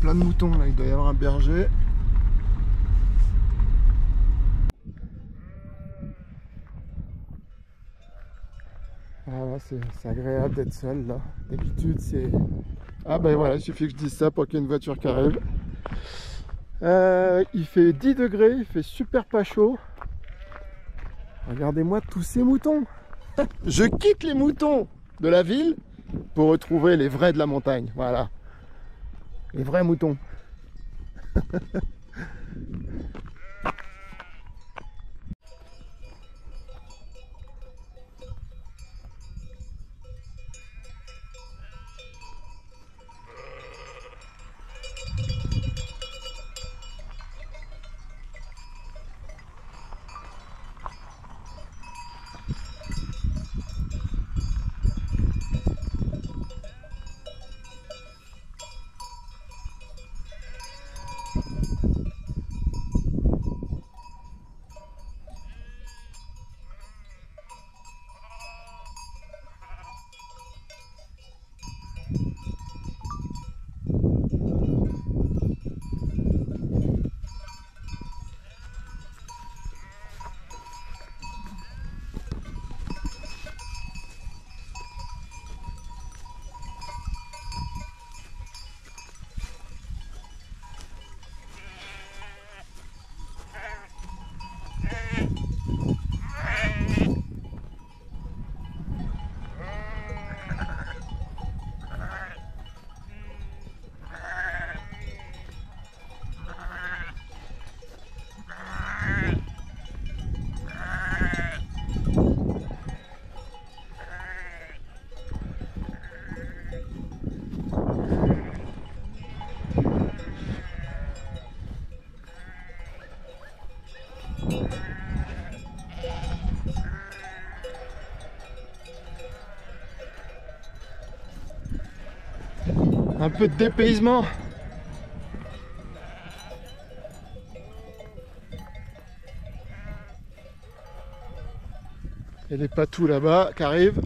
plein de moutons là, il doit y avoir un berger. Voilà, c'est agréable d'être seul là. D'habitude c'est... Ah ben voilà, il suffit que je dise ça pour qu'il y ait une voiture qui arrive. Il fait 10 degrés, il fait super pas chaud. Regardez-moi tous ces moutons. Je quitte les moutons de la ville pour retrouver les vrais de la montagne. Voilà. Les vrais moutons. Un peu de dépaysement. Et les patous là-bas qui arrivent.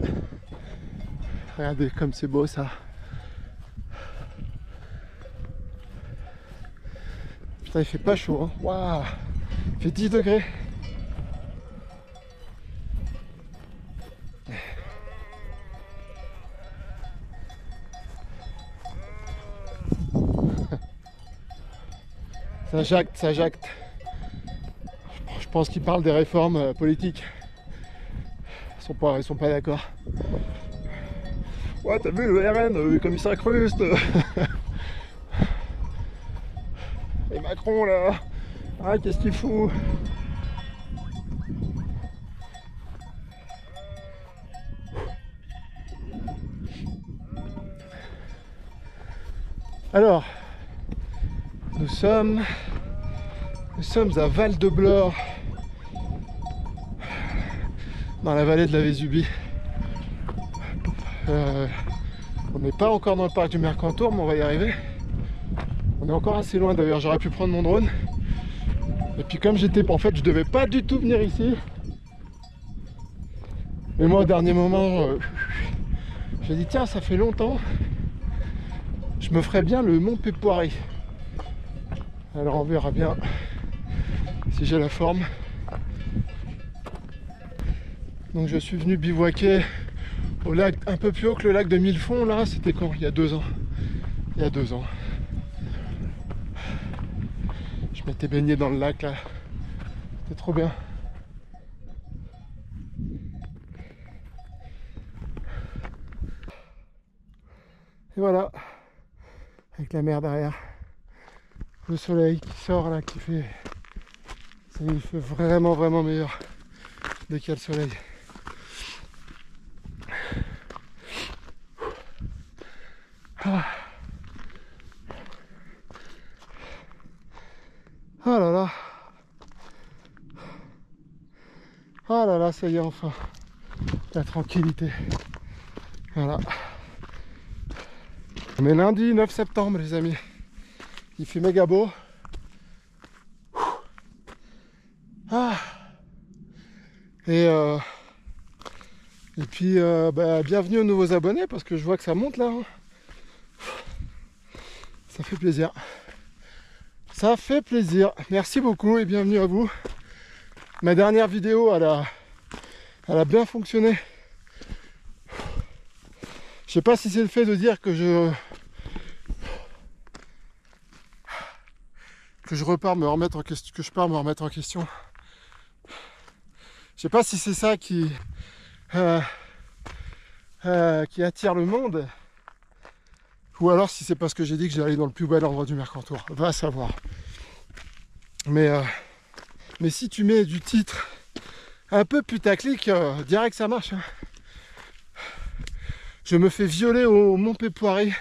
Regardez comme c'est beau ça. Putain, il fait pas chaud, hein. Waouh, il fait 10 degrés. Ça jacte, ça jacte. Je pense qu'ils parlent des réformes politiques. Ils sont pas d'accord. Ouais, t'as vu le RN, comme il s'incruste. Et Macron là, ah, qu'est-ce qu'il fout? Alors, nous sommes à Val-de-Blore, dans la vallée de la Vésubie. On n'est pas encore dans le parc du Mercantour, mais on va y arriver. On est encore assez loin d'ailleurs, j'aurais pu prendre mon drone. Et puis comme en fait je devais pas du tout venir ici. Mais moi au dernier moment, j'ai dit tiens, ça fait longtemps. Je me ferais bien le Mont Pépoiré. Alors on verra bien si j'ai la forme. Donc je suis venu bivouaquer au lac un peu plus haut que le lac de Millefonds là, c'était quand? Il y a 2 ans. Il y a 2 ans. Je m'étais baigné dans le lac là. C'était trop bien. Et voilà. Avec la mer derrière. Le soleil qui sort là, qui fait... Il fait vraiment vraiment meilleur dès qu'il y a le soleil. Ah. Oh là là. Oh là là, ça y est enfin. La tranquillité. Voilà. On est lundi 9 septembre les amis. Il fait méga beau. Ah. Et puis bienvenue aux nouveaux abonnés parce que je vois que ça monte là. Ça fait plaisir. Ça fait plaisir. Merci beaucoup et bienvenue à vous. Ma dernière vidéo, elle a bien fonctionné. Je sais pas si c'est le fait de dire que je repars me remettre en question, que je pars me remettre en question. Je sais pas si c'est ça qui attire le monde, ou alors si c'est parce que j'ai dit que j'allais dans le plus bel endroit du Mercantour. Va savoir. Mais si tu mets du titre un peu putaclic, direct ça marche. Hein. Je me fais violer au Mont Pépoiré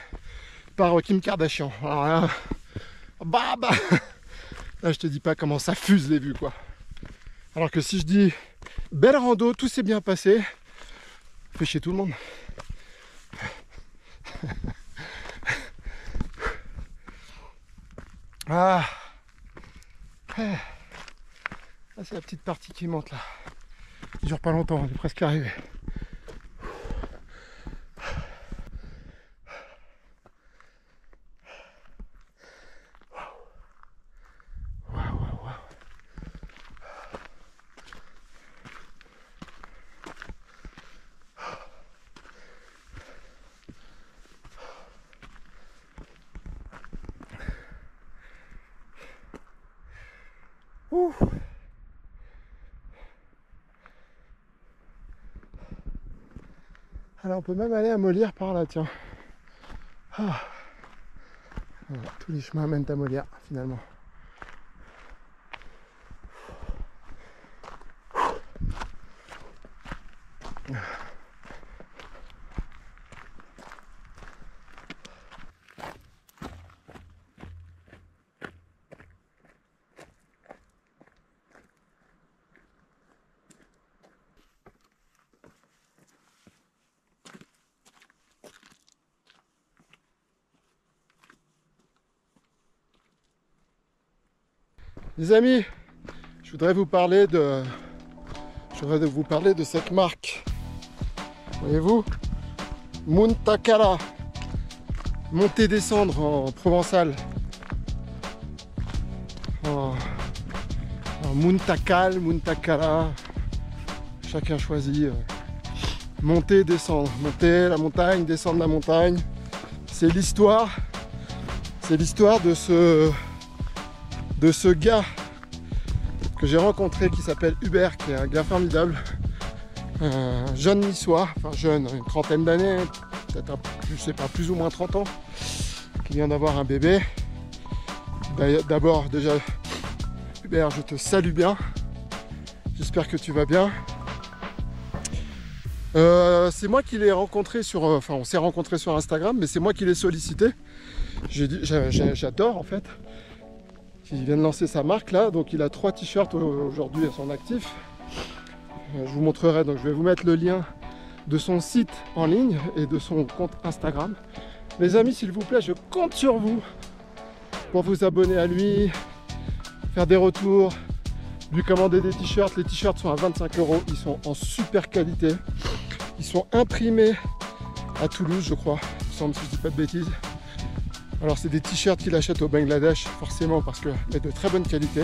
par Kim Kardashian. Alors là, là, je te dis pas comment ça fuse les vues, quoi. Alors que si je dis belle rando, tout s'est bien passé, fait chier tout le monde. Ah, c'est la petite partie qui monte là. Ça dure pas longtemps, on est presque arrivé. Ouh. Alors on peut même aller à Molière par là, tiens. Ah. Voilà, tous les chemins mènent à Molière finalement. Les amis, je voudrais vous parler de cette marque. Voyez-vous, Muntakala, monter descendre en provençal, en Muntakal, Muntakala, chacun choisit. Monter, descendre, monter la montagne, descendre la montagne. C'est l'histoire de ce gars que j'ai rencontré qui s'appelle Hubert, qui est un gars formidable, un jeune niçois, enfin jeune, une trentaine d'années, peut-être je sais pas, plus ou moins 30 ans, qui vient d'avoir un bébé. D'abord déjà, Hubert, je te salue bien, j'espère que tu vas bien. C'est moi qui l'ai rencontré sur, enfin on s'est rencontré sur Instagram, mais c'est moi qui l'ai sollicité. J'adore en fait. Il vient de lancer sa marque là, donc il a 3 t-shirts aujourd'hui à son actif. Je vous montrerai, donc je vais vous mettre le lien de son site en ligne et de son compte Instagram. Les amis, s'il vous plaît, je compte sur vous pour vous abonner à lui, faire des retours, lui commander des t-shirts. Les t-shirts sont à 25 €, ils sont en super qualité. Ils sont imprimés à Toulouse, je crois, il me semble, si je dis pas de bêtises. Alors c'est des t-shirts qu'il achète au Bangladesh, forcément, parce que mais de très bonne qualité.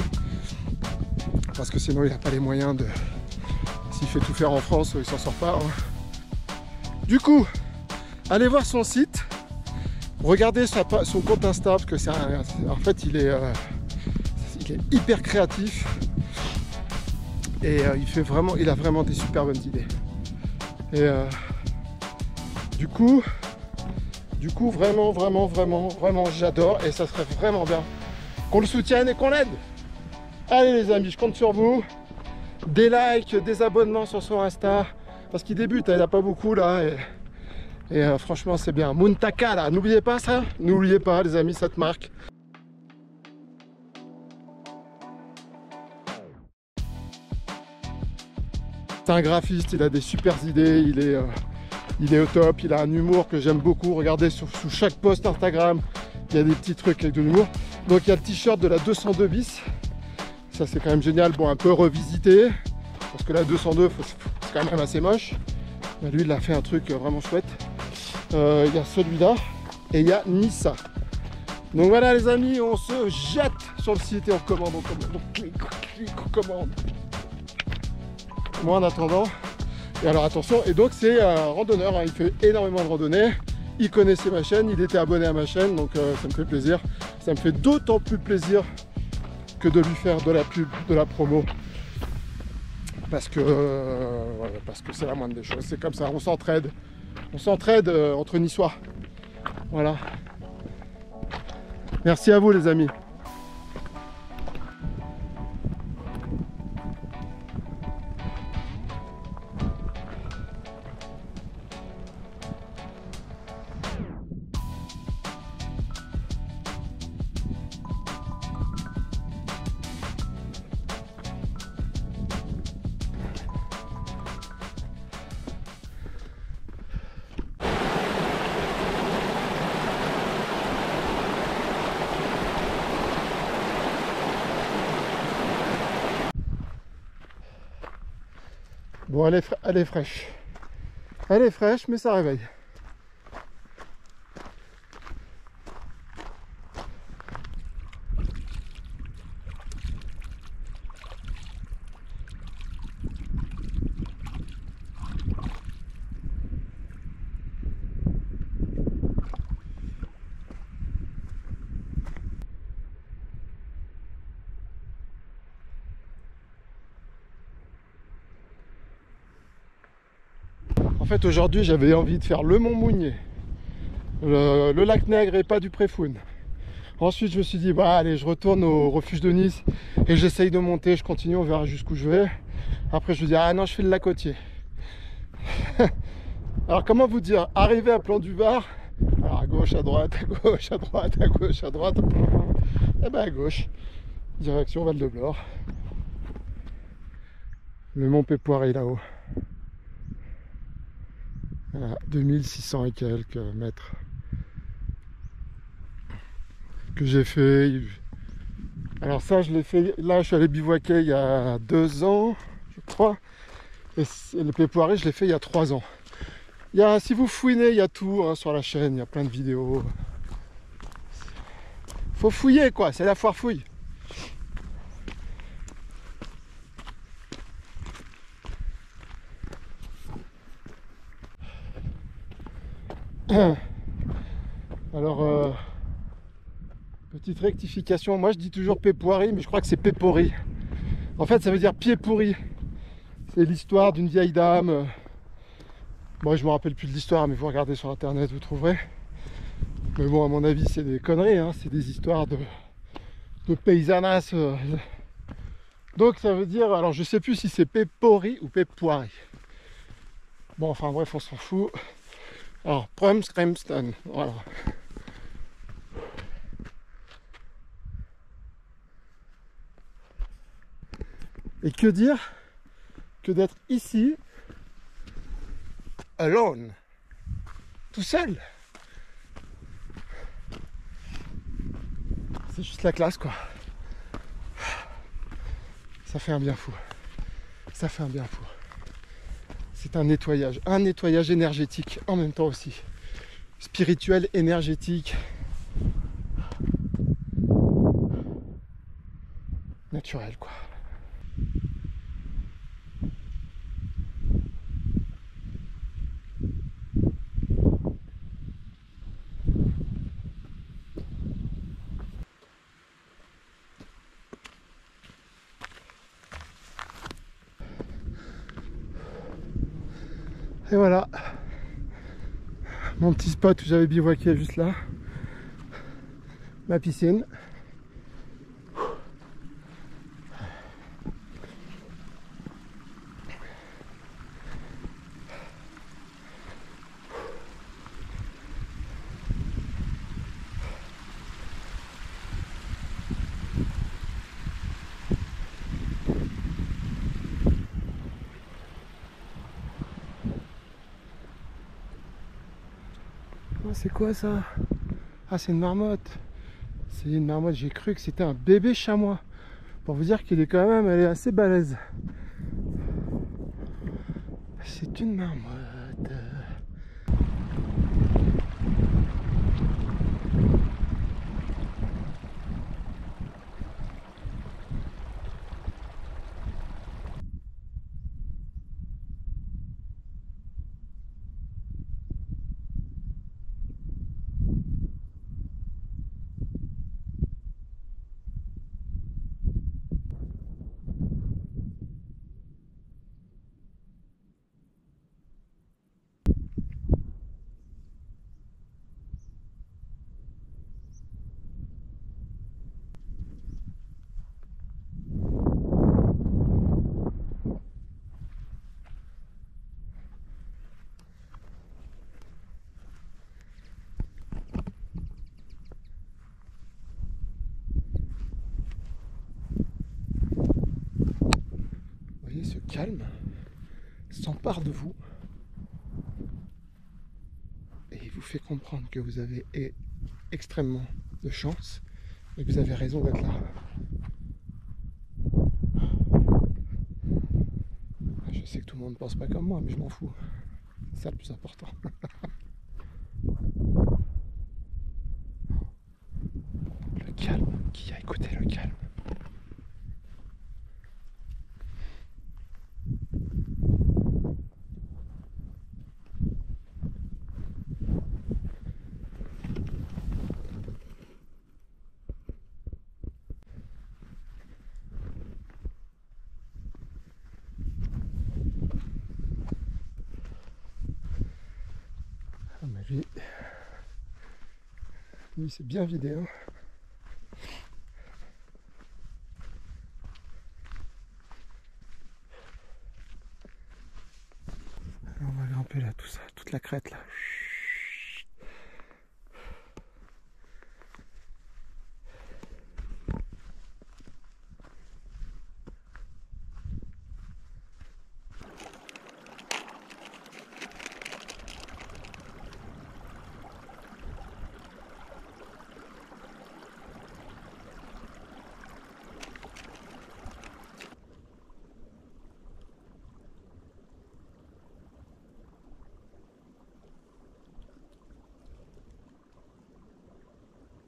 Parce que sinon il n'a pas les moyens de... S'il fait tout faire en France, il s'en sort pas. Hein. Du coup, allez voir son site, regardez son compte Insta, parce que en fait il est hyper créatif. Et il a vraiment des super bonnes idées. Et du coup, vraiment, j'adore, et ça serait vraiment bien qu'on le soutienne et qu'on l'aide. Allez les amis, je compte sur vous. Des likes, des abonnements sur son Insta, parce qu'il débute, il n'a pas beaucoup là, et franchement c'est bien. Muntakala, n'oubliez pas ça, n'oubliez pas les amis cette marque. C'est un graphiste, il a des super idées, il est au top, il a un humour que j'aime beaucoup. Regardez sous chaque post Instagram, il y a des petits trucs avec de l'humour. Donc il y a le t-shirt de la 202 bis. Ça c'est quand même génial, bon un peu revisité. Parce que la 202 c'est quand même assez moche. Mais lui il a fait un truc vraiment chouette. Il y a celui-là et il y a Nissa. Donc voilà les amis, on se jette sur le site et on commande, on clique, on commande. Moi en attendant, et alors attention, et donc c'est un randonneur, hein, il fait énormément de randonnées, il connaissait ma chaîne, il était abonné à ma chaîne, donc ça me fait plaisir. Ça me fait d'autant plus plaisir que de lui faire de la pub, de la promo. Parce que c'est la moindre des choses, c'est comme ça, on s'entraide entre Niçois. Voilà. Merci à vous les amis. Bon, elle est fraîche. Elle est fraîche, mais ça réveille. En fait, aujourd'hui, j'avais envie de faire le Mont Mounier, le lac Nègre et pas du Préfoun. Ensuite, je me suis dit, bah allez, je retourne au refuge de Nice et j'essaye de monter, je continue, on verra jusqu'où je vais. Après, je me dis, ah non, je fais le lac Côtier. Alors, comment vous dire, arrivé à Plan du Var, alors à gauche, à droite, à gauche, à droite, à gauche, à droite, et ben à gauche, direction Val-de-Blore. Le Mont Pépoiré là-haut. Voilà, 2600 et quelques mètres que j'ai fait. Alors ça, je l'ai fait, là je suis allé bivouaquer il y a 2 ans, je crois. Et le Pépoiré, je l'ai fait il y a 3 ans. Si vous fouinez, il y a tout hein, sur la chaîne, il y a plein de vidéos. Faut fouiller quoi, c'est la foire fouille. Alors, petite rectification, moi je dis toujours Pépoiré, mais je crois que c'est Pépori. En fait, ça veut dire pied pourri. C'est l'histoire d'une vieille dame. Moi, je me rappelle plus de l'histoire, mais vous regardez sur internet, vous trouverez. Mais bon, à mon avis, c'est des conneries, hein. C'est des histoires de paysannas. Donc, ça veut dire, alors je sais plus si c'est Pépori ou Pépoiré. Bon, enfin bref, on s'en fout. Alors, Prumskremston, voilà. Et que dire que d'être ici, alone, tout seul. C'est juste la classe, quoi. Ça fait un bien fou. Ça fait un bien fou. C'est un nettoyage énergétique en même temps aussi. Spirituel, énergétique. Naturel, quoi. Et voilà, mon petit spot où j'avais bivouaqué juste là, ma piscine. C'est quoi ça? Ah, c'est une marmotte. C'est une marmotte, j'ai cru que c'était un bébé chamois. Pour vous dire qu'il est quand même, elle est assez balèze. C'est une marmotte. calme s'empare de vous et il vous fait comprendre que vous avez extrêmement de chance et que vous avez raison d'être là. Je sais que tout le monde ne pense pas comme moi, mais je m'en fous. C'est ça le plus important. Le calme, qui a écouté le calme? Ah, mais lui c'est bien vidé. Hein. Alors on va grimper là, tout ça, toute la crête là.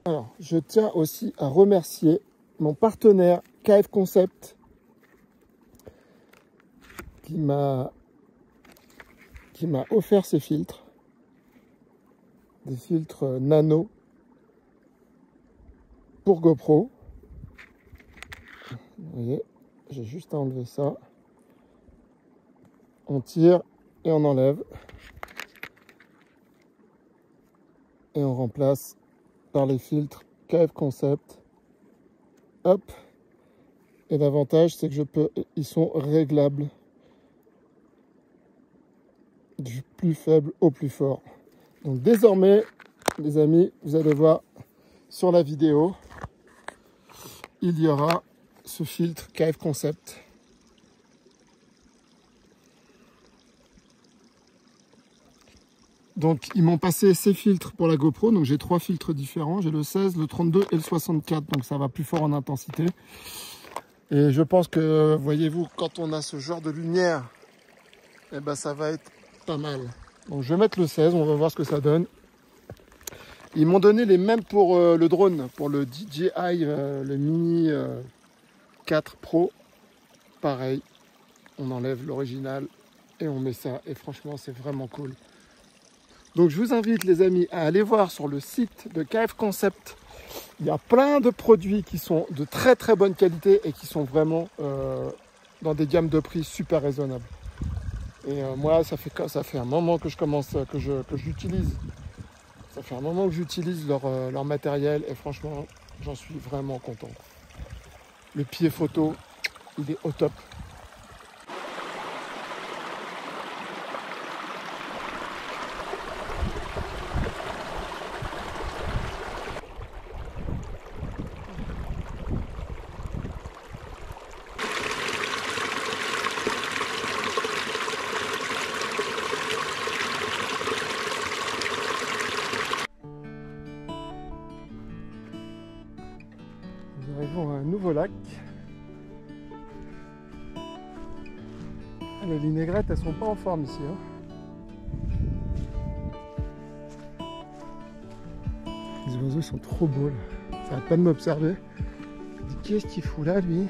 Alors, je tiens aussi à remercier mon partenaire KF Concept qui m'a offert ces filtres, des filtres nano pour GoPro. Vous voyez, j'ai juste à enlever ça. On tire et on enlève. Et on remplace par les filtres KF Concept. Hop. Et l'avantage, c'est que ils sont réglables du plus faible au plus fort. Donc désormais, les amis, vous allez voir sur la vidéo, il y aura ce filtre KF Concept. Donc ils m'ont passé ces filtres pour la GoPro, donc j'ai 3 filtres différents, j'ai le 16, le 32 et le 64, donc ça va plus fort en intensité. Et je pense que, voyez-vous, quand on a ce genre de lumière, eh ben ça va être pas mal. Donc je vais mettre le 16, on va voir ce que ça donne. Ils m'ont donné les mêmes pour le drone, pour le DJI, le Mini 4 Pro. Pareil, on enlève l'original et on met ça, et franchement c'est vraiment cool. Donc je vous invite les amis à aller voir sur le site de KF Concept. Il y a plein de produits qui sont de très très bonne qualité et qui sont vraiment dans des gammes de prix super raisonnables. Et moi ça fait un moment que que j'utilise. Ça fait un moment que j'utilise leur matériel et franchement j'en suis vraiment content. Le pied photo, il est au top. Nous arrivons à un nouveau lac. Les vinaigrettes, elles sont pas en forme ici. Hein. Les oiseaux sont trop beaux là. Ça arrête pas de m'observer. Je dis qu'est-ce qu'il fout là lui?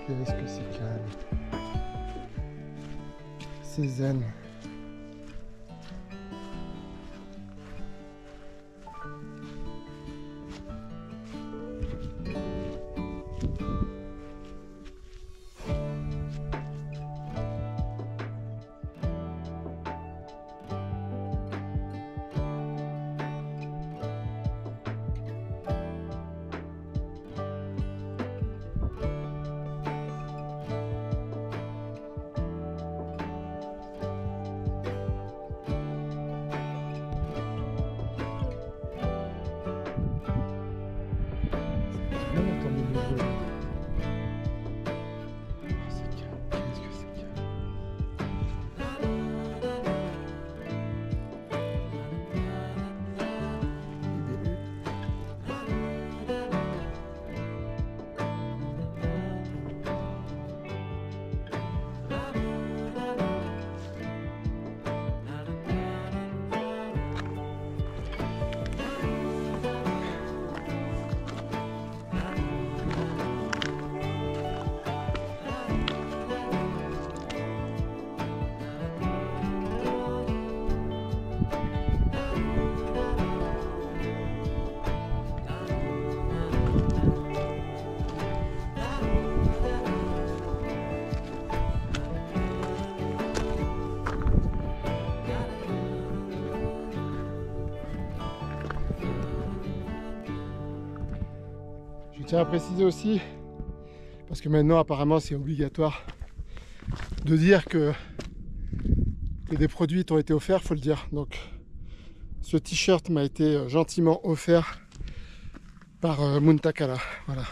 Qu'est-ce que c'est calme. C'est zen. tiens à préciser aussi, parce que maintenant apparemment c'est obligatoire de dire que des produits t'ont été offerts, faut le dire. Donc ce t-shirt m'a été gentiment offert par Muntakala, voilà,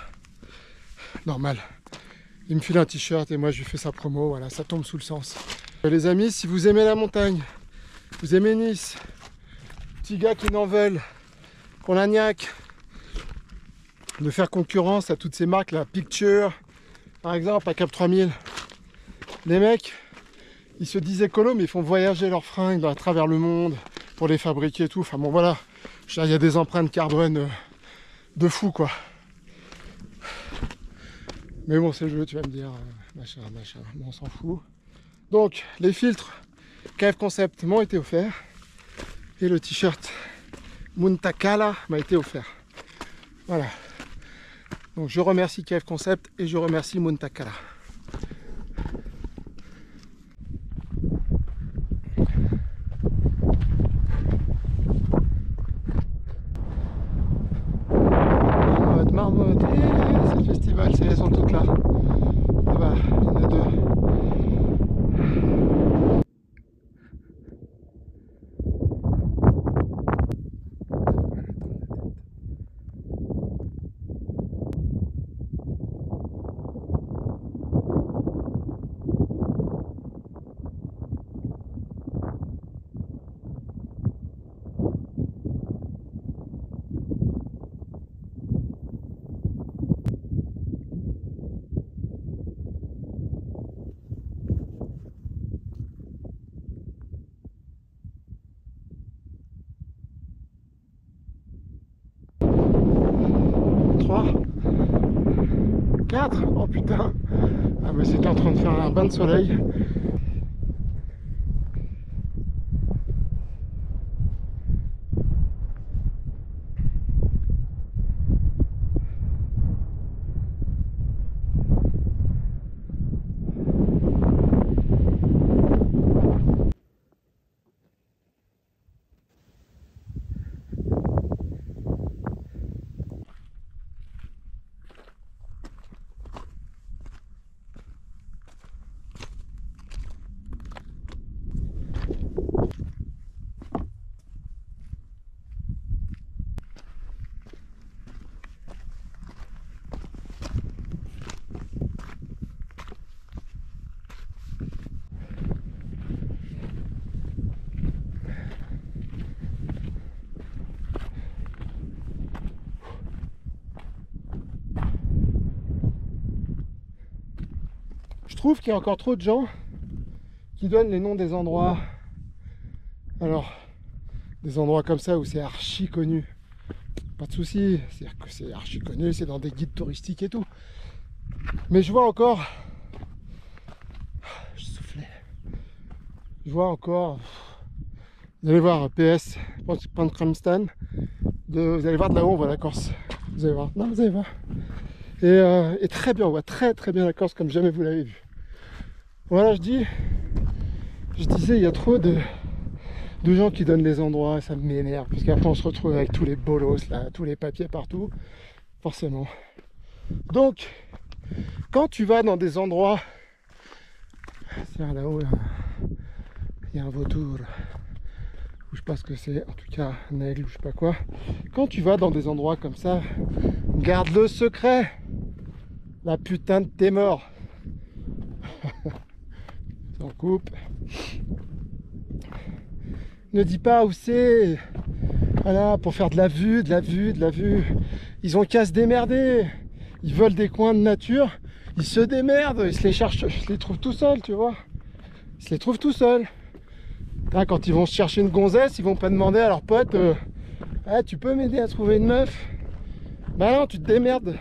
normal. Il me file un t-shirt et moi je lui fais sa promo, voilà, ça tombe sous le sens. Les amis, si vous aimez la montagne, vous aimez Nice, petits gars qui n'en veulent, qu'on la niaque, de faire concurrence à toutes ces marques, la Picture, par exemple, à Cap 3000, les mecs, ils se disent écolo, mais ils font voyager leurs fringues à travers le monde pour les fabriquer et tout. Enfin bon, voilà, il y a des empreintes carbone de fou, quoi. Mais bon, c'est le jeu, tu vas me dire, machin, bon, on s'en fout. Donc, les filtres KF Concept m'ont été offerts et le t-shirt Muntakala m'a été offert. Voilà. Donc, je remercie KF Concept et je remercie Muntakala. Marmotte, c'est le festival, elles sont toutes là. Là-bas, il y en a deux. Quatre. Oh putain. Ah mais c'était en train de faire un bain de soleil. Je trouve qu'il y a encore trop de gens qui donnent les noms des endroits. Alors, des endroits comme ça où c'est archi connu, pas de souci, c'est-à-dire que c'est archi connu, c'est dans des guides touristiques et tout. Mais je vois encore, je soufflais, je vois encore, vous allez voir PS, Pankramstan, vous allez voir de là-haut, on voit la Corse, vous allez voir, non vous allez voir. Et très bien, on voit très bien la Corse comme jamais vous l'avez vu. Voilà, je disais, il y a trop de gens qui donnent les endroits, ça m'énerve, parce qu'après on se retrouve avec tous les bolos, là, tous les papiers partout, forcément. Donc, quand tu vas dans des endroits, c'est là-haut, il y a un vautour, ou je sais pas ce que c'est, en tout cas un aigle ou je sais pas quoi. Quand tu vas dans des endroits comme ça, garde le secret, la putain de tes morts. On coupe. Ne dis pas où c'est. Voilà, pour faire de la vue. Ils ont qu'à se démerder. Ils veulent des coins de nature. Ils se démerdent. Ils se les cherchent. Ils se les trouvent tout seuls, tu vois. Ils se les trouvent tout seuls. Là, quand ils vont chercher une gonzesse, ils vont pas demander à leur pote ah, tu peux m'aider à trouver une meuf? Bah non, tu te démerdes.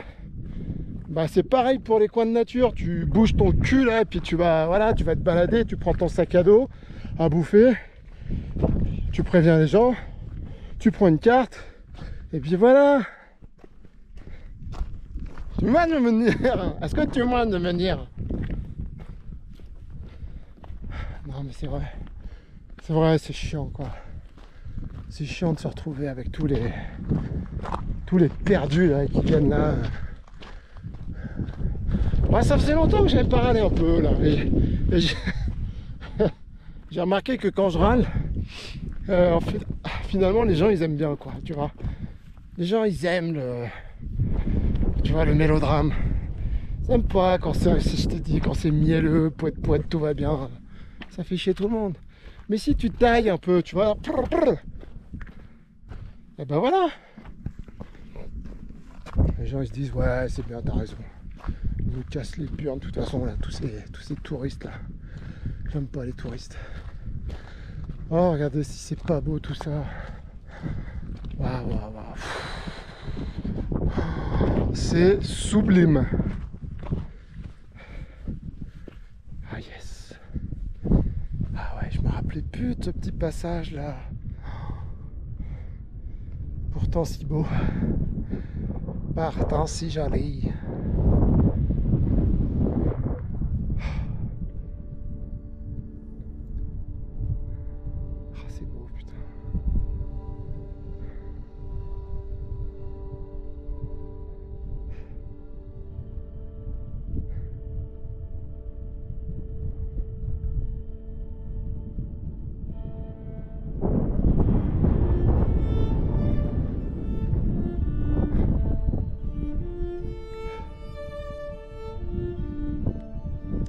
Bah c'est pareil pour les coins de nature, tu bouges ton cul là et puis tu vas te balader, tu prends ton sac à dos à bouffer, tu préviens les gens, tu prends une carte et puis voilà. Tu m'as de venir. Est-ce que tu m'as de venir? Non mais c'est vrai, c'est chiant quoi. C'est chiant de se retrouver avec tous les perdus là qui viennent là. Ouais, ça faisait longtemps que j'avais pas râlé un peu là. Et j'ai remarqué que quand je râle, en fait, finalement les gens ils aiment bien quoi, tu vois. Les gens ils aiment tu vois, le mélodrame. Ils aiment pas quand c'est, si je te dis, quand c'est mielleux, poète, tout va bien. Ça fait chier tout le monde. Mais si tu tailles un peu, tu vois, et ben voilà. Les gens ils se disent ouais c'est bien, t'as raison. Ils nous cassent les burnes de toute façon là, tous ces touristes là. J'aime pas les touristes. Oh regardez si c'est pas beau tout ça. Waouh waouh waouh. C'est sublime. Ah yes. Ah ouais, je me rappelais plus de ce petit passage là. Pourtant si beau. Pourtant si joli. Ah c'est beau putain.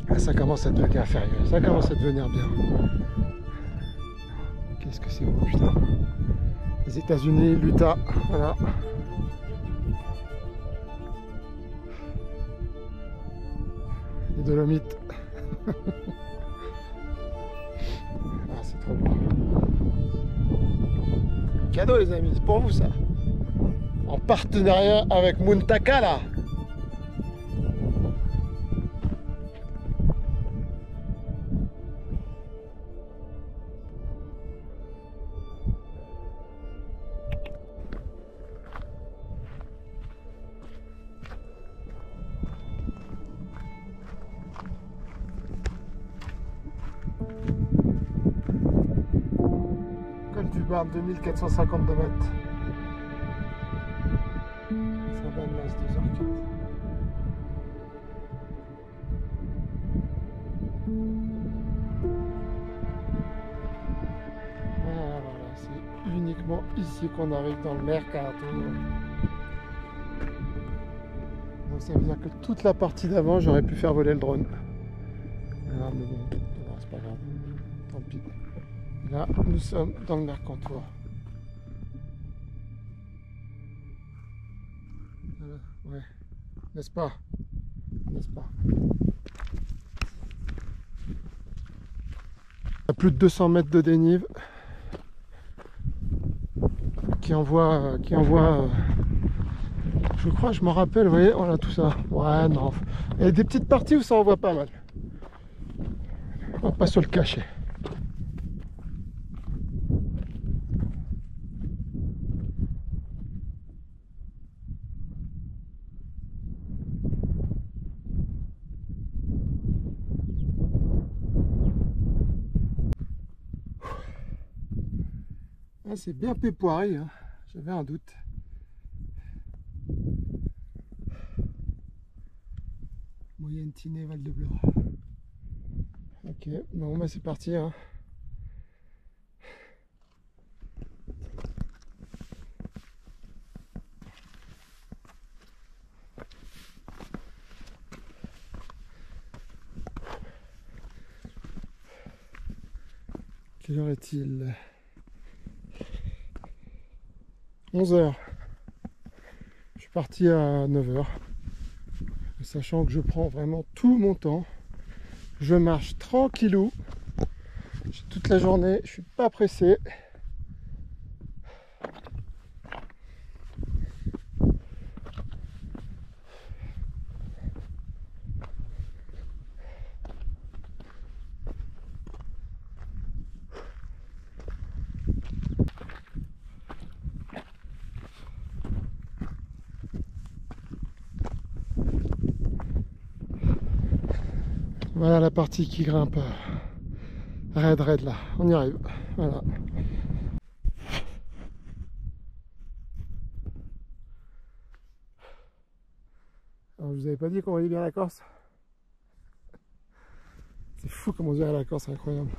Ah, ça commence à devenir férieux, ça commence à devenir bien. Qu'est-ce que c'est beau putain. Les États-Unis, l'Utah, voilà. Les Dolomites. Ah c'est trop beau. Cadeau les amis, c'est pour vous ça. En partenariat avec Muntakala. Col du Barn, 2452 mètres. Saint-Benoît, 2h15. Voilà, c'est uniquement ici qu'on arrive dans le mercato. Donc ça veut dire que toute la partie d'avant, j'aurais pu faire voler le drone. Ah, mais bon, c'est pas grave, tant pis. Là, nous sommes dans le Mercantour. Ouais, n'est-ce pas? N'est-ce pas? À plus de 200 mètres de dénive qui envoie je crois, je me rappelle, vous voyez, on a tout ça. Ouais, non. Il y a des petites parties où ça envoie pas mal. On va pas se le cacher. Ah, c'est bien pépoiré, hein. J'avais un doute. Moyenne Tinée, Val de Blois. Ok, bon bah c'est parti, hein. Quelle heure est-il? 11h. Je suis parti à 9h. Sachant que je prends vraiment tout mon temps. Je marche tranquillou. J'ai toute la journée, je suis pas pressé. Voilà la partie qui grimpe raide là, on y arrive. Voilà. Alors, je vous avais pas dit qu'on voyait bien la Corse? C'est fou comment on dirait la Corse, c'est incroyable.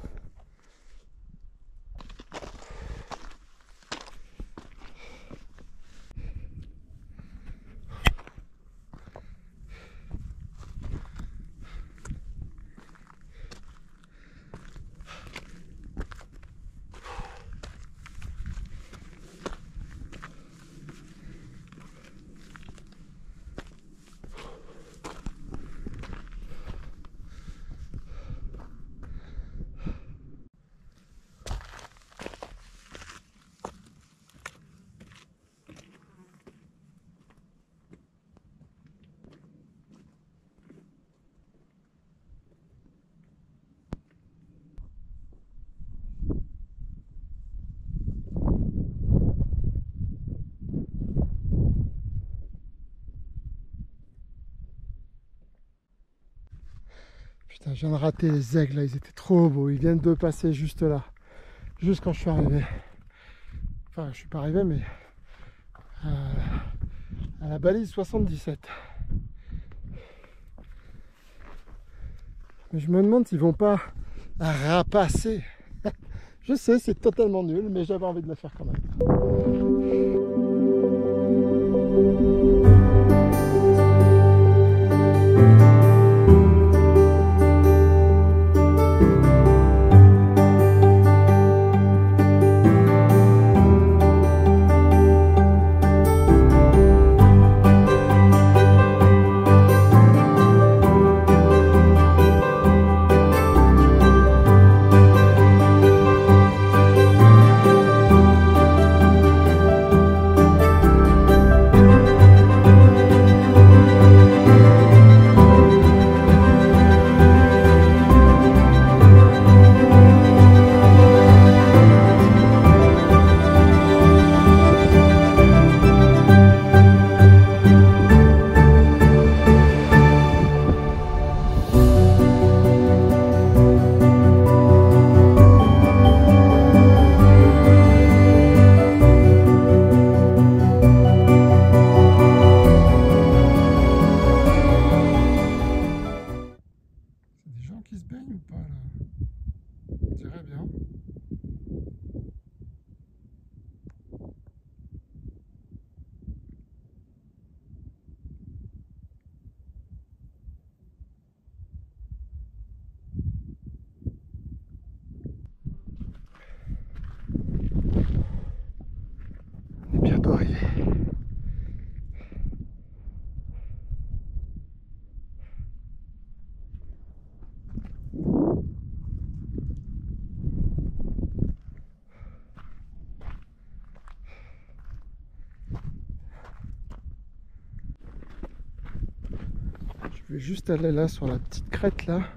Putain, je viens de rater les aigles là, ils étaient trop beaux, ils viennent de passer juste là, juste quand je suis arrivé. Enfin, je suis pas arrivé, mais à la balise 77. Mais je me demande s'ils vont pas rapasser. Je sais, c'est totalement nul, mais j'avais envie de le faire quand même. Qui se baignent ou pas là? On dirait bien. On est bientôt arrivé. Je vais juste aller là sur la petite crête là.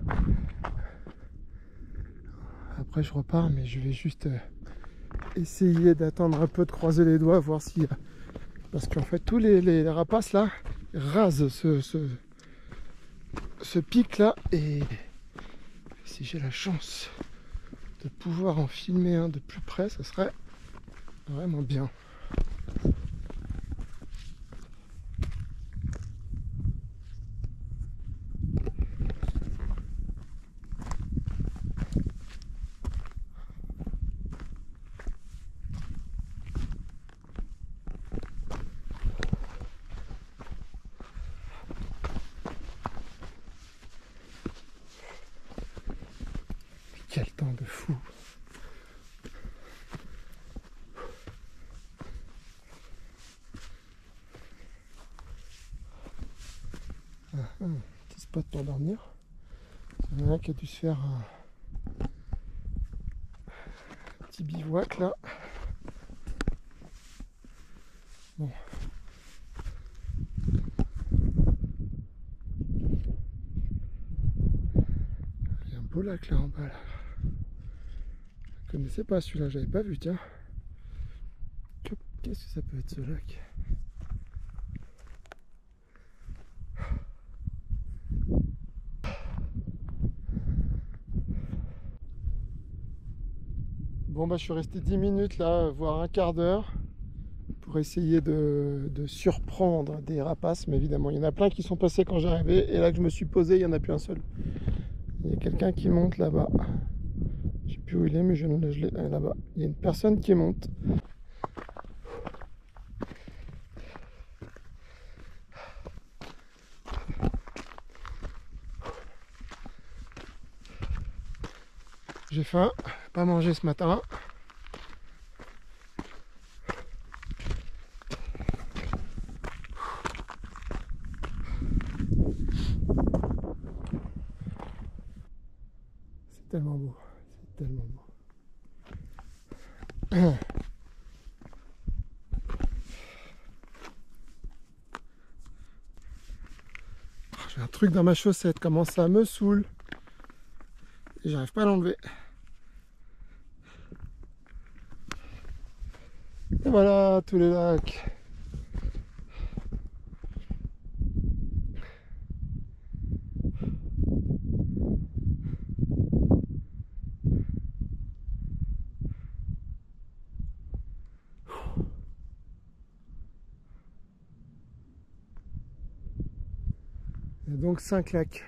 Après je repars, mais je vais juste essayer d'attendre un peu, de croiser les doigts, voir s'il y a... Parce qu'en fait tous les rapaces là rasent ce pic là, et si j'ai la chance de pouvoir en filmer un de plus près, ça serait vraiment bien. Quel temps de fou! Petit spot pour dormir. Il y en a un qui a dû se faire un petit bivouac là. Bon. Il y a un beau lac là en bas là. Je connaissais pas celui-là, j'avais pas vu, tiens. Qu'est-ce que ça peut être ce lac? Bon bah je suis resté 10 minutes là, voire un quart d'heure, pour essayer de surprendre des rapaces, mais évidemment il y en a plein qui sont passés quand j'arrivais, et là que je me suis posé, il n'y en a plus un seul. Il y a quelqu'un qui monte là-bas. Je sais plus où il est, mais je l'ai là-bas. Il y a une personne qui monte. J'ai faim, pas mangé ce matin. C'est tellement beau, c'est tellement beau. J'ai un truc dans ma chaussette, comment ça me saoule. Et j'arrive pas à l'enlever. Et voilà, tous les lacs. Il y a donc 5 lacs.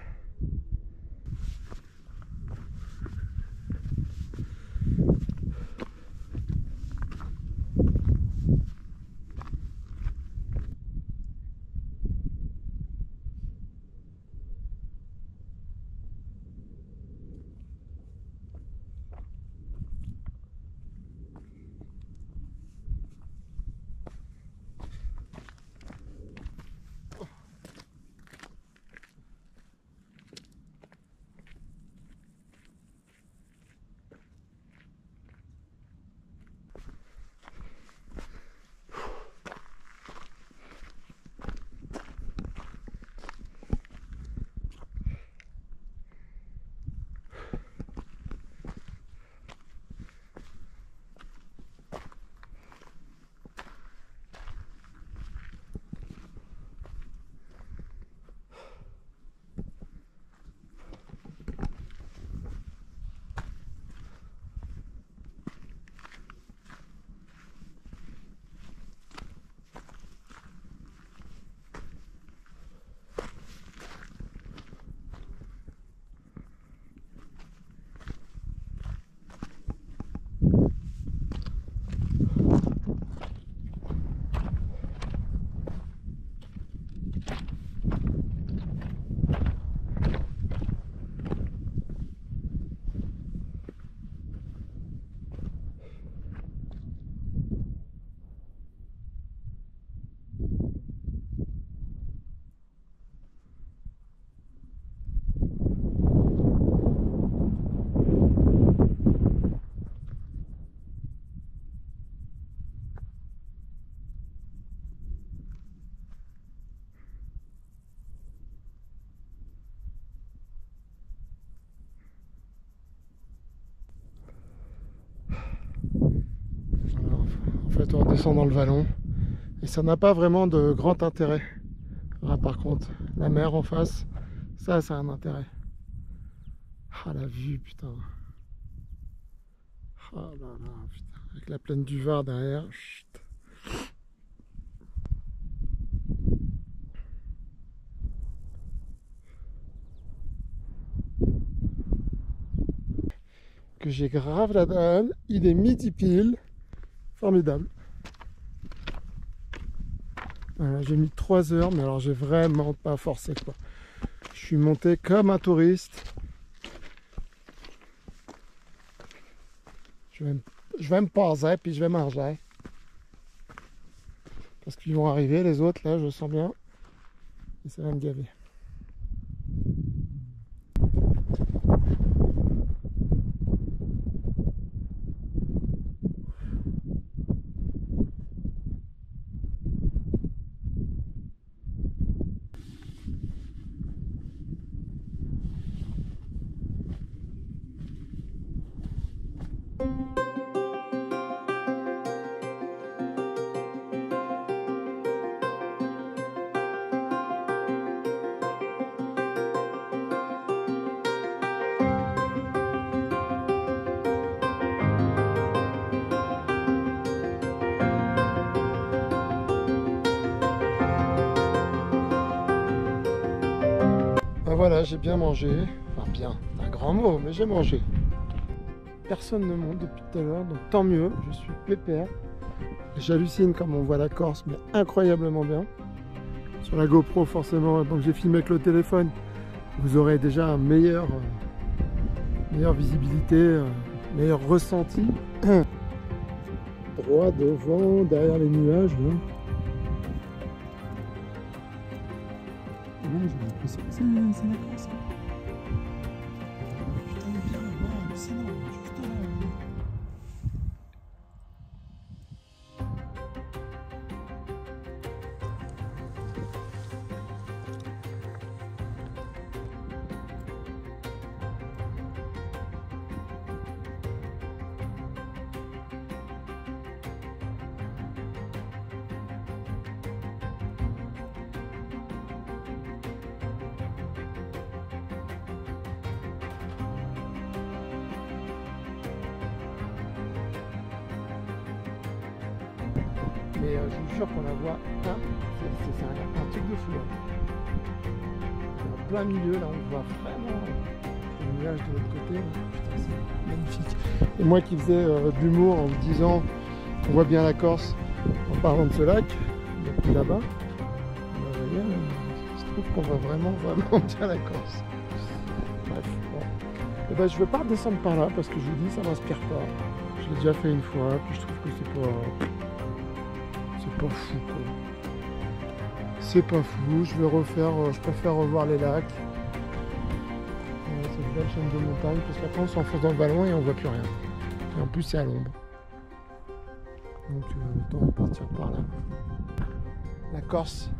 En fait, on redescend dans le vallon et ça n'a pas vraiment de grand intérêt. Là, par contre, la mer en face, ça a un intérêt. Ah, la vue, putain. Ah là là, putain. Avec la plaine du Var derrière. Chut. Que j'ai grave la dalle. Il est midi pile. Formidable. Voilà, j'ai mis 3 heures, mais alors j'ai vraiment pas forcé quoi. Je suis monté comme un touriste. Je vais me poser puis je vais manger. Parce qu'ils vont arriver les autres là, je sens bien. Et ça va me gaver. Ben voilà, j'ai bien mangé. Enfin bien, un grand mot, mais j'ai mangé. Personne ne monte depuis tout à l'heure, donc tant mieux, je suis pépère. J'hallucine comme on voit la Corse, mais incroyablement bien. Sur la GoPro, forcément, donc j'ai filmé avec le téléphone, vous aurez déjà un meilleure visibilité, meilleur ressenti. Droit devant, derrière les nuages. Là. Là, j'ai l'impression que c'est la Corse. Putain, bien, wow, c'est énorme, juste là. Mais je vous jure qu'on la voit, c'est un truc de fou là. En plein milieu, là on voit vraiment le nuage de l'autre côté. Putain, c'est magnifique. Et moi qui faisais de l'humour en me disant on voit bien la Corse en parlant de ce lac, depuis là-bas, vous voyez, je trouve qu'on voit vraiment bien la Corse. Bref, bon. Et ben, je ne veux pas redescendre par là parce que je vous dis ça m'inspire pas. Je l'ai déjà fait une fois, puis je trouve que c'est pas fou quoi. C'est pas fou, je vais refaire, je préfère revoir les lacs. Cette belle chaîne de montagne, parce qu'après on s'enfonce dans le ballon et on voit plus rien. Et en plus c'est à l'ombre. Donc autant repartir par là. La Corse.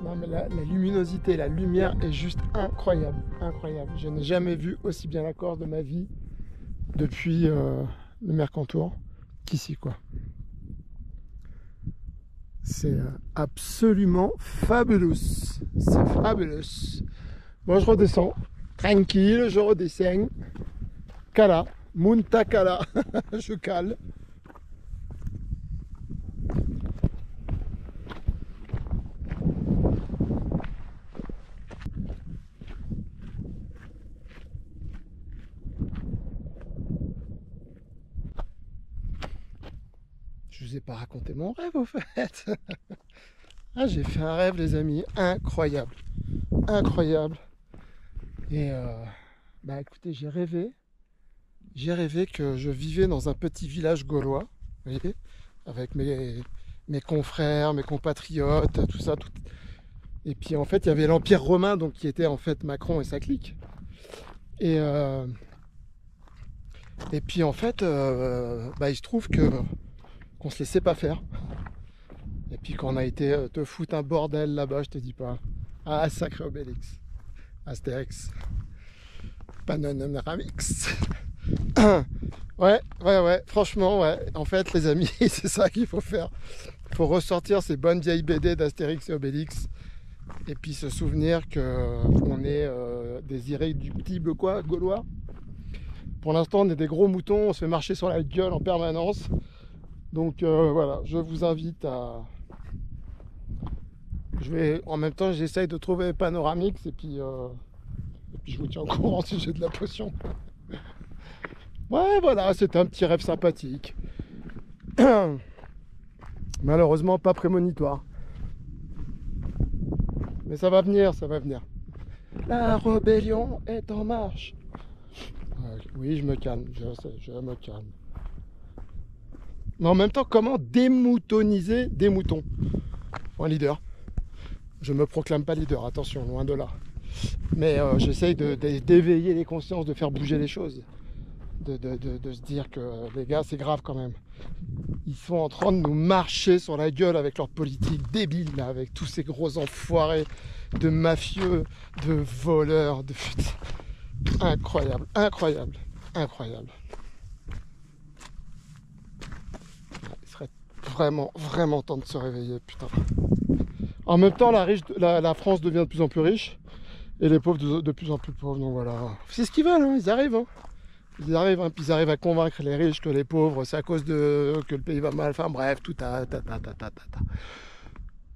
Non mais la luminosité, la lumière est juste incroyable, incroyable. Je n'ai jamais vu aussi bien la Corse de ma vie depuis le Mercantour qu'ici quoi. C'est absolument fabuleux. C'est fabuleux. Bon, je redescends. Tranquille, je redescends. Cala. Munta Cala. Je cale. Je vous ai pas raconté mon rêve au fait. Ah, j'ai fait un rêve les amis, incroyable. Incroyable. Et bah écoutez, j'ai rêvé que je vivais dans un petit village gaulois, vous voyez, avec mes confrères, mes compatriotes, tout ça. Et puis en fait, il y avait l'Empire romain, donc qui était en fait Macron et sa clique. Et puis en fait, bah, il se trouve qu'on se laissait pas faire. Et puis quand on a été te foutre un bordel là-bas, je te dis pas. Ah, sacré Obélix. Astérix. Panoramix. Ouais, franchement, ouais. En fait, les amis, c'est ça qu'il faut faire. Il faut ressortir ces bonnes vieilles BD d'Astérix et Obélix. Et puis se souvenir qu'on est des irréductibles, quoi, gaulois. Pour l'instant, on est des gros moutons, on se fait marcher sur la gueule en permanence. Donc voilà, je vous invite à... En même temps, j'essaye de trouver Panoramix et puis je vous tiens au courant si j'ai de la potion. Ouais, voilà, c'était un petit rêve sympathique. Malheureusement, pas prémonitoire. Mais ça va venir, ça va venir. La rébellion est en marche. Oui, je me calme, je me calme. Mais en même temps, comment démoutoniser des moutons? Un leader. Je me proclame pas leader, attention, loin de là. Mais j'essaye d'éveiller les consciences, de faire bouger les choses. De se dire que les gars, c'est grave quand même. Ils sont en train de nous marcher sur la gueule avec leur politique débile, là, avec tous ces gros enfoirés de mafieux, de voleurs, de... Incroyable, incroyable, incroyable. Il serait vraiment temps de se réveiller, putain. En même temps, la France devient de plus en plus riche et les pauvres de plus en plus pauvres. Donc voilà, c'est ce qu'ils veulent, hein, ils arrivent. Hein. Ils arrivent, hein, puis ils arrivent à convaincre les riches que les pauvres, c'est à cause que le pays va mal. Enfin bref, tout ta.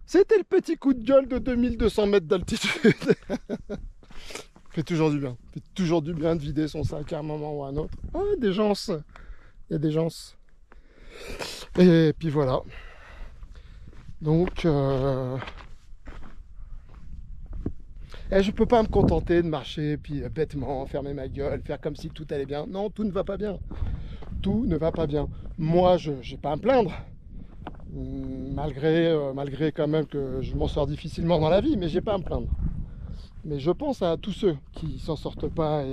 C'était le petit coup de gueule de 2200 mètres d'altitude. fait toujours du bien. Ça fait toujours du bien de vider son sac à un moment ou à un autre. Oh, des gens. Il y a des gens. Et puis voilà. Donc, et je peux pas me contenter de marcher, puis bêtement, fermer ma gueule, faire comme si tout allait bien. Non, tout ne va pas bien. Tout ne va pas bien. Moi, je n'ai pas à me plaindre. Malgré quand même que je m'en sors difficilement dans la vie, mais j'ai pas à me plaindre. Mais je pense à tous ceux qui s'en sortent pas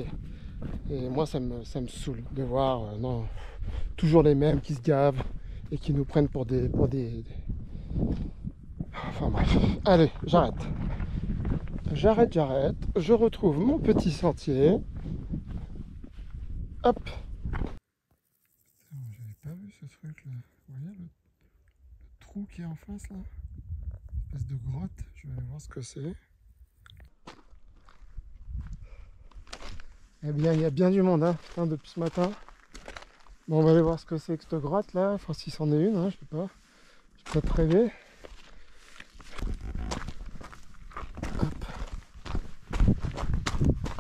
et moi ça me saoule de voir non, toujours les mêmes qui se gavent et qui nous prennent pour des... Enfin bref, allez, j'arrête. Je retrouve mon petit sentier. Hop. J'avais pas vu ce truc là. Vous voyez le trou qui est en face là? Une espèce de grotte. Je vais aller voir ce que c'est. Eh bien, il y a bien du monde hein, depuis ce matin. Bon, on va aller voir ce que c'est que cette grotte là. Enfin, si c'en est une, hein, je sais pas. Je peux peut-être rêver. Hop.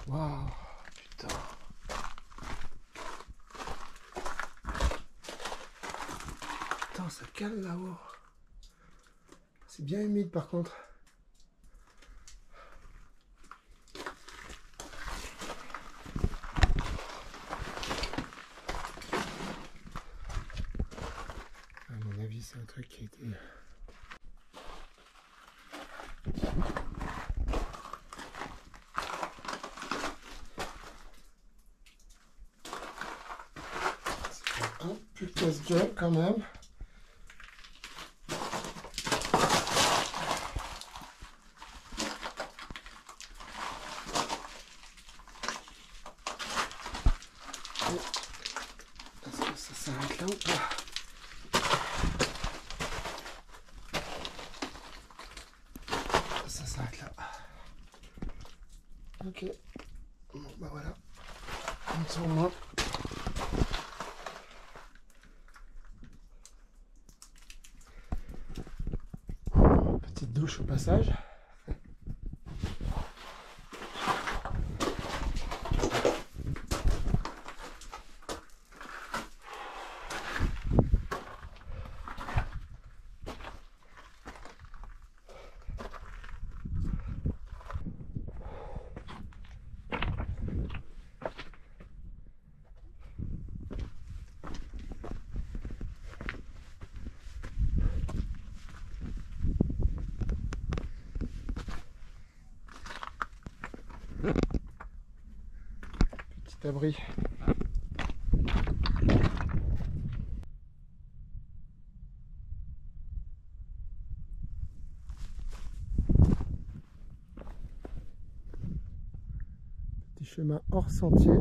Waouh, putain. Putain, ça cale là-haut. C'est bien humide par contre. À mon avis, c'est un truc qui a été... C'est un peu casse-gueule quand même. Est-ce que ça s'arrête là ou pas? Ça s'arrête là. Ok. Bon bah voilà. On s'en moins. Petite douche au passage. Petit abri. Petit chemin hors sentier.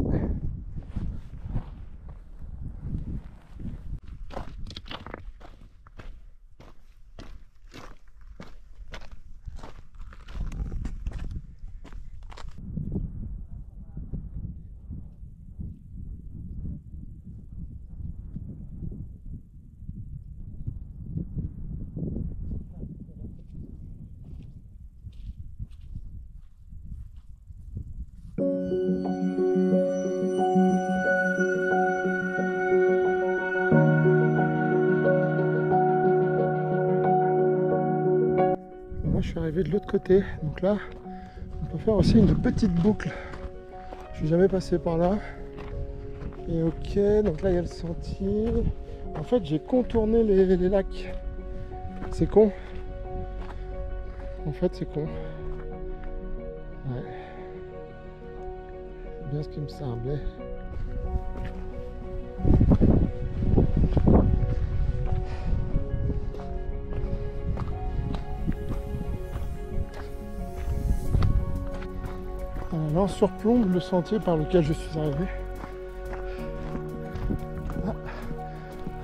Moi je suis arrivé de l'autre côté, donc là on peut faire aussi une petite boucle. Je suis jamais passé par là. Et ok, donc là il y a le sentier. En fait j'ai contourné les lacs. C'est con. En fait c'est con. Ouais. C'est bien ce qui me semblait. Là on surplombe le sentier par lequel je suis arrivé.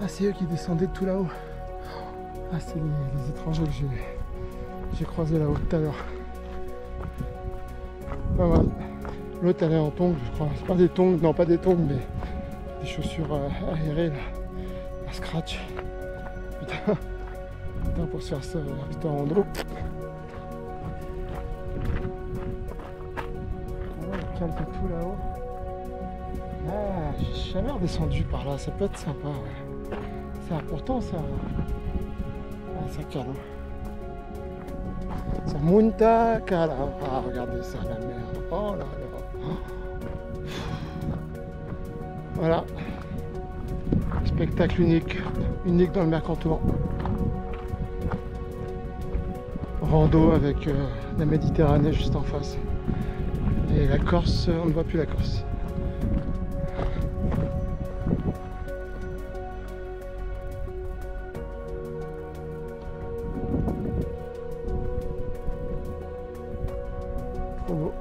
Ah c'est eux qui descendaient de tout là-haut. Ah c'est les étrangers que j'ai croisés là-haut tout à l'heure. Pas mal. L'autre elle est en tongs je crois. C'est pas des tongs, non pas des tongs mais des chaussures aérées là. À scratch. Putain. Putain pour se faire ça putain en dos. calque tout là-haut. Ah, j'ai jamais redescendu par là, ça peut être sympa. Ouais. C'est important ça. Ah, ça calme. Ça monta cala. Ah, regardez ça, la mer. Oh là là. Voilà. Spectacle unique dans le Mercantour. Rando avec la Méditerranée juste en face. Et la Corse, on ne voit plus la Corse. Trop beau.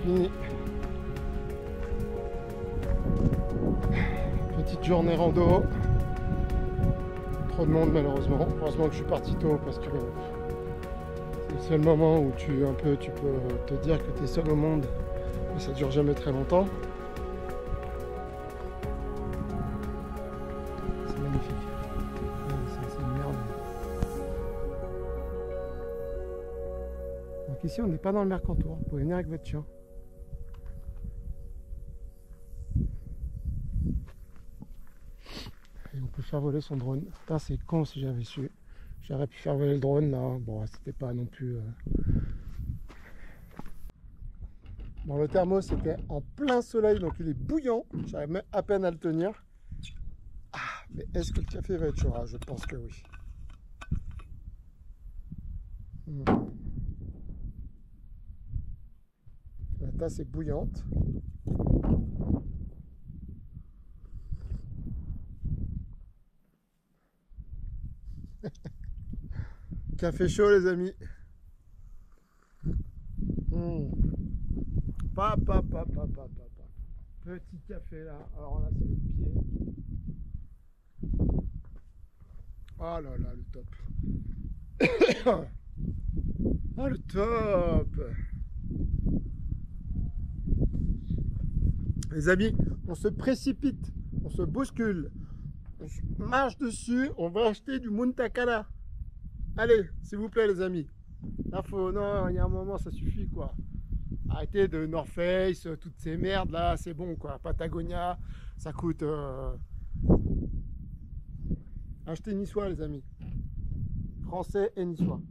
Fini. Petite journée rando. Trop de monde malheureusement. Heureusement que je suis parti tôt parce que c'est le seul moment où tu peux te dire que tu es seul au monde. Mais ça dure jamais très longtemps. C'est magnifique. C'est une merde. Donc ici on n'est pas dans le Mercantour. Vous pouvez venir avec votre chien. Et on peut faire voler son drone. Putain, c'est con si j'avais su. J'aurais pu faire voler le drone là. Bon, c'était pas non plus. Bon, le thermos c'était en plein soleil, donc il est bouillant. J'arrive même à peine à le tenir. Ah, mais est-ce que le café va être chaud? Ah, je pense que oui. La tasse est bouillante. Café chaud les amis. Papa. Petit café là. Alors là c'est le pied. Oh là là, le top. Oh le top. Les amis, on se précipite, on se bouscule, on marche dessus, on va acheter du Munta Cala. Allez, s'il vous plaît les amis. Là, non, il y a un moment, ça suffit quoi. Arrêtez de North Face, toutes ces merdes là, c'est bon quoi. Patagonia, ça coûte... Achetez niçois les amis. Français et niçois.